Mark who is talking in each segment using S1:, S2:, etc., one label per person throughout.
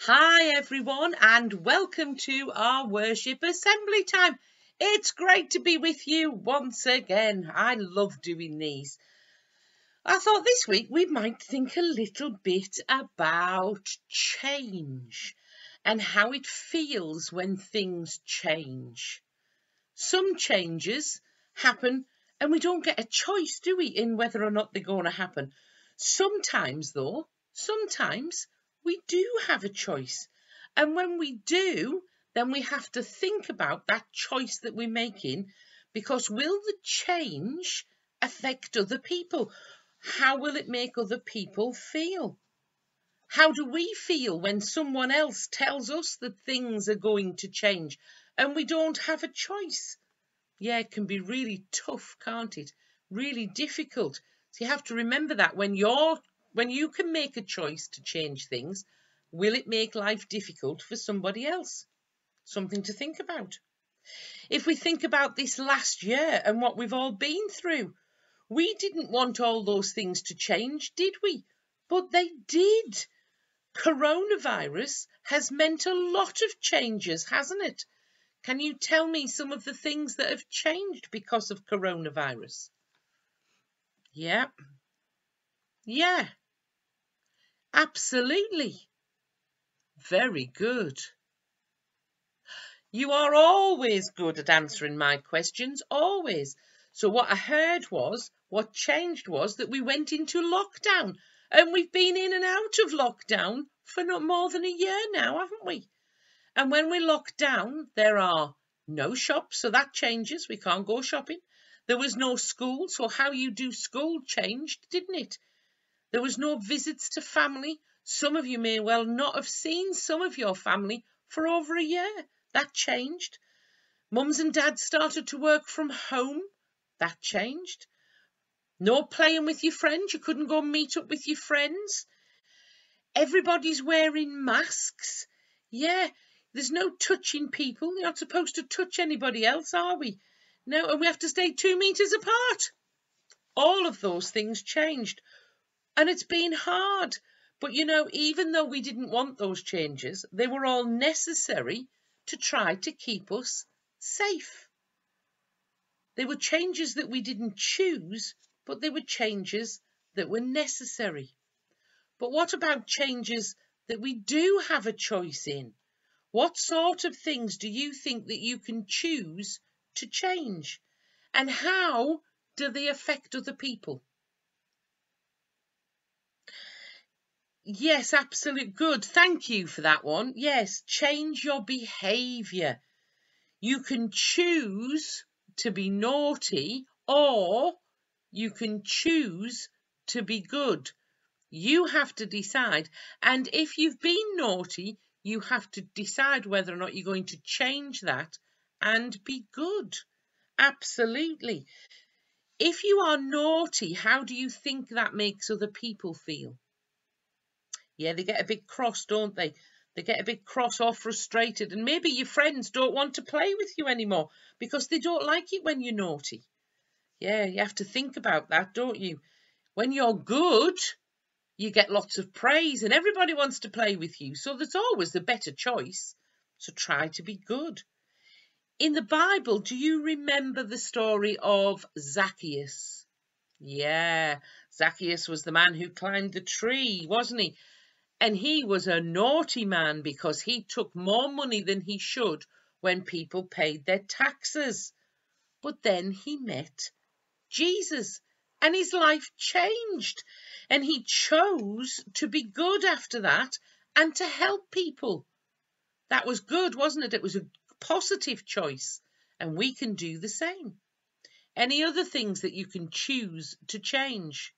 S1: Hi everyone and welcome to our worship assembly time. It's great to be with you once again. I love doing these. I thought this week we might think a little bit about change and how it feels when things change. Some changes happen and we don't get a choice, do we, in whether or not they're going to happen. Sometimes we do have a choice. And when we do, then we have to think about that choice that we're making, because will the change affect other people? How will it make other people feel? How do we feel when someone else tells us that things are going to change and we don't have a choice? Yeah, it can be really tough, can't it? Really difficult. So you have to remember that when you can make a choice to change things, will it make life difficult for somebody else? Something to think about. If we think about this last year and what we've all been through, we didn't want all those things to change, did we? But they did. Coronavirus has meant a lot of changes, hasn't it? Can you tell me some of the things that have changed because of coronavirus? Yeah, absolutely. Very good. You are always good at answering my questions, always. So what changed was that we went into lockdown, and we've been in and out of lockdown for not more than a year now, haven't we? And when we're locked down, there are no shops, so that changes. We can't go shopping. There was no school, so how you do school changed, didn't it? There was no visits to family. Some of you may well not have seen some of your family for over a year. That changed. Mums and dads started to work from home. That changed. No playing with your friends. You couldn't go meet up with your friends. Everybody's wearing masks. Yeah, there's no touching people. You're not supposed to touch anybody else, are we? No, and we have to stay 2 meters apart. All of those things changed. And it's been hard. But even though we didn't want those changes, they were all necessary to try to keep us safe. They were changes that we didn't choose, but they were changes that were necessary. But what about changes that we do have a choice in? What sort of things do you think that you can choose to change? And how do they affect other people? Yes, absolutely. Good. Thank you for that one. Yes, change your behaviour. You can choose to be naughty, or you can choose to be good. You have to decide. And if you've been naughty, you have to decide whether or not you're going to change that and be good. Absolutely. If you are naughty, how do you think that makes other people feel? Yeah, they get a bit cross, don't they? They get a bit cross or frustrated, and maybe your friends don't want to play with you anymore because they don't like it when you're naughty. Yeah, you have to think about that, don't you? When you're good, you get lots of praise and everybody wants to play with you. So there's always the better choice. So try to be good. In the Bible, do you remember the story of Zacchaeus? Yeah, Zacchaeus was the man who climbed the tree, wasn't he? And he was a naughty man because he took more money than he should when people paid their taxes. But then he met Jesus and his life changed, and he chose to be good after that and to help people. That was good, wasn't it? It was a positive choice, and we can do the same. Any other things that you can choose to change?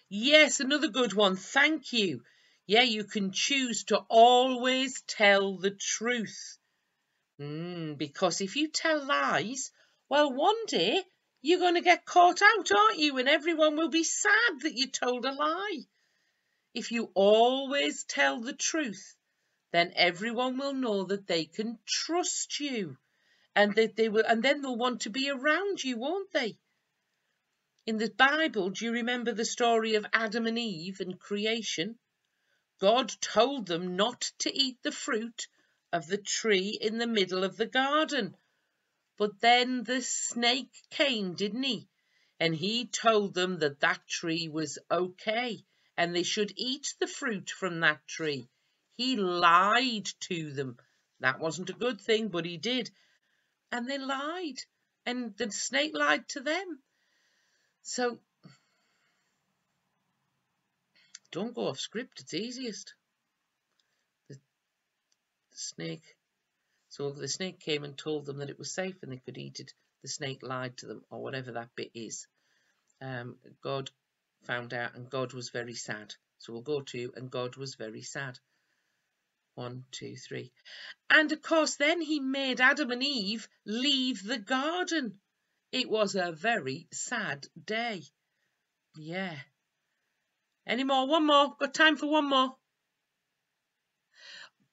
S1: Yes, another good one. Thank you. Yeah, you can choose to always tell the truth. Because if you tell lies, well, one day you're going to get caught out, aren't you? And everyone will be sad that you told a lie. If you always tell the truth, then everyone will know that they can trust you, and that and then they'll want to be around you, won't they? In the Bible, do you remember the story of Adam and Eve and creation? God told them not to eat the fruit of the tree in the middle of the garden. But then the snake came, didn't he? And he told them that that tree was okay and they should eat the fruit from that tree. He lied to them. That wasn't a good thing, but he did. And they lied. And the snake lied to them. So don't go off script. It's easiest. The snake. So the snake came and told them that it was safe and they could eat it. The snake lied to them, or whatever that bit is. God found out and God was very sad. So we'll go to, and God was very sad. 1, 2, 3. And of course then he made Adam and Eve leave the garden. It was a very sad day. Yeah. Any more? One more. Got time for one more.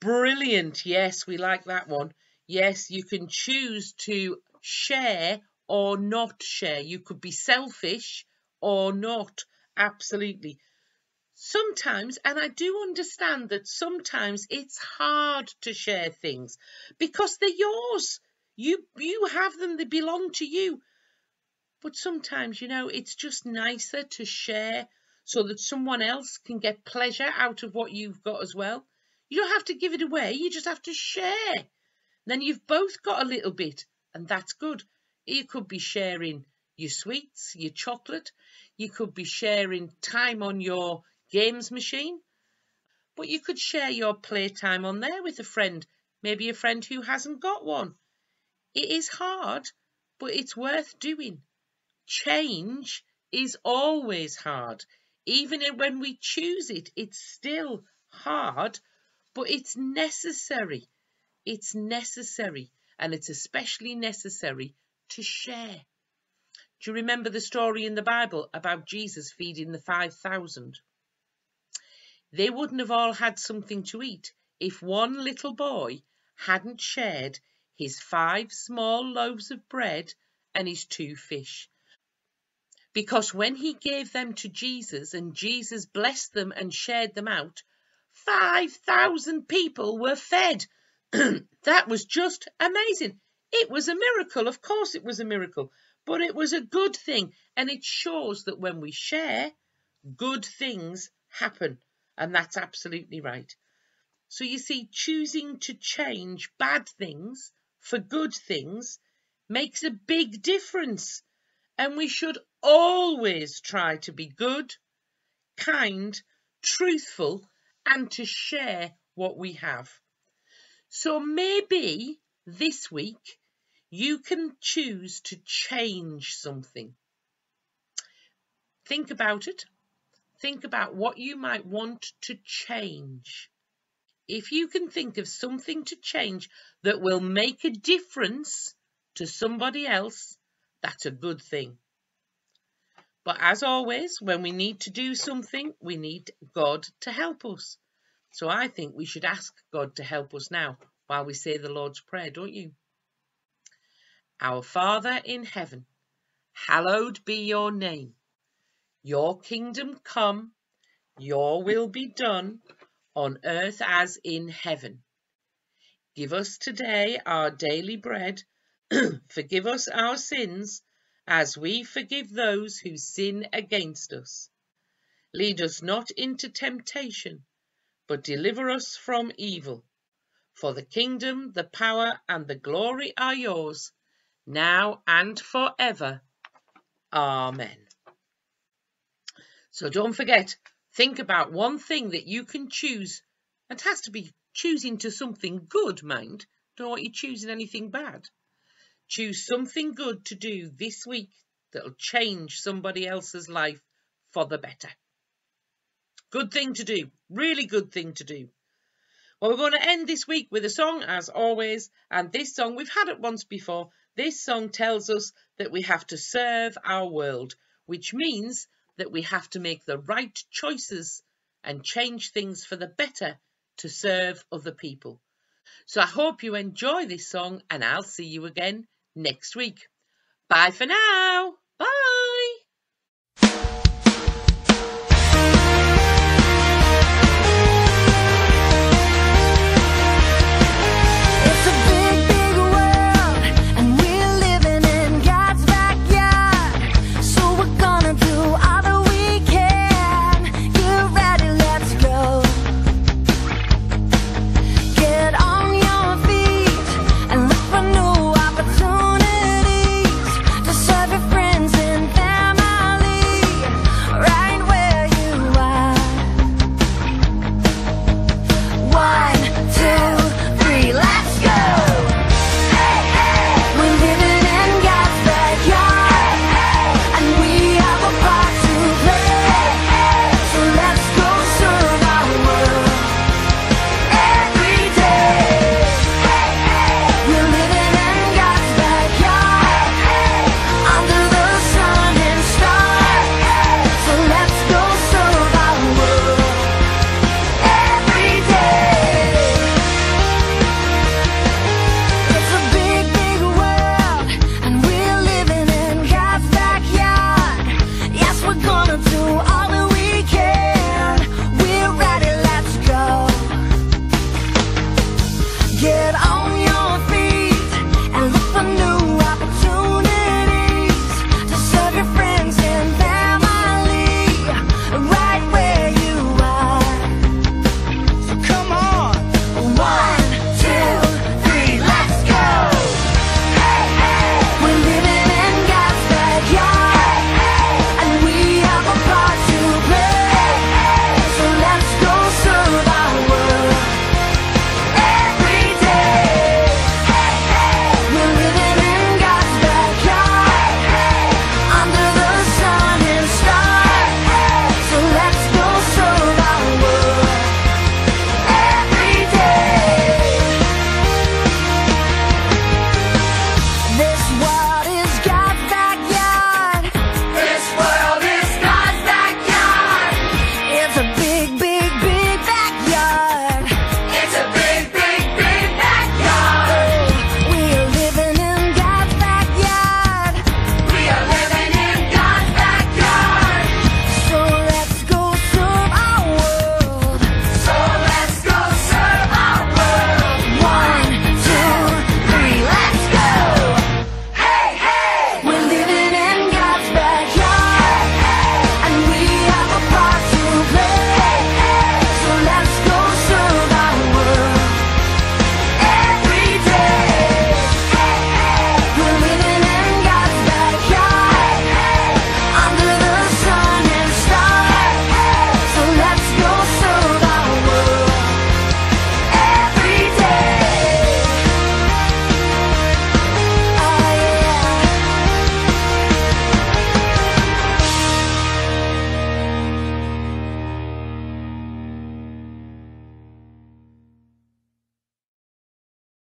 S1: Brilliant. Yes, we like that one. Yes, you can choose to share or not share. You could be selfish or not. Absolutely. Sometimes, and I do understand that sometimes it's hard to share things because they're yours. You have them, they belong to you. But sometimes, you know, it's just nicer to share so that someone else can get pleasure out of what you've got as well. You don't have to give it away, you just have to share. Then you've both got a little bit, and that's good. You could be sharing your sweets, your chocolate. You could be sharing time on your games machine. But you could share your playtime on there with a friend, maybe a friend who hasn't got one. It is hard, but it's worth doing. Change is always hard. Even when we choose it, it's still hard, but it's necessary. It's necessary, and it's especially necessary to share. Do you remember the story in the Bible about Jesus feeding the 5,000? They wouldn't have all had something to eat if one little boy hadn't shared his 5 small loaves of bread and his 2 fish. Because when he gave them to Jesus and Jesus blessed them and shared them out, 5,000 people were fed. That was just amazing. It was a miracle. Of course it was a miracle, but it was a good thing. And it shows that when we share, good things happen. And that's absolutely right. So you see, choosing to change bad things for good things makes a big difference. And we should always try to be good, kind, truthful, and to share what we have. So maybe this week you can choose to change something. Think about it. Think about what you might want to change. If you can think of something to change that will make a difference to somebody else, that's a good thing. But as always, when we need to do something, we need God to help us. So I think we should ask God to help us now while we say the Lord's Prayer, don't you? Our Father in heaven, hallowed be your name. Your kingdom come, your will be done on earth as in heaven. Give us today our daily bread. Forgive us our sins as we forgive those who sin against us. Lead us not into temptation, but deliver us from evil. For the kingdom, the power, and the glory are yours, now and forever. Amen. So don't forget, think about one thing that you can choose. It has to be choosing to something good, mind. Don't want you choosing anything bad. Choose something good to do this week that'll change somebody else's life for the better. Good thing to do. Really good thing to do. Well, we're going to end this week with a song, as always. And this song, we've had it once before. This song tells us that we have to serve our world, which means that we have to make the right choices and change things for the better to serve other people. So I hope you enjoy this song, and I'll see you again next week. Bye for now.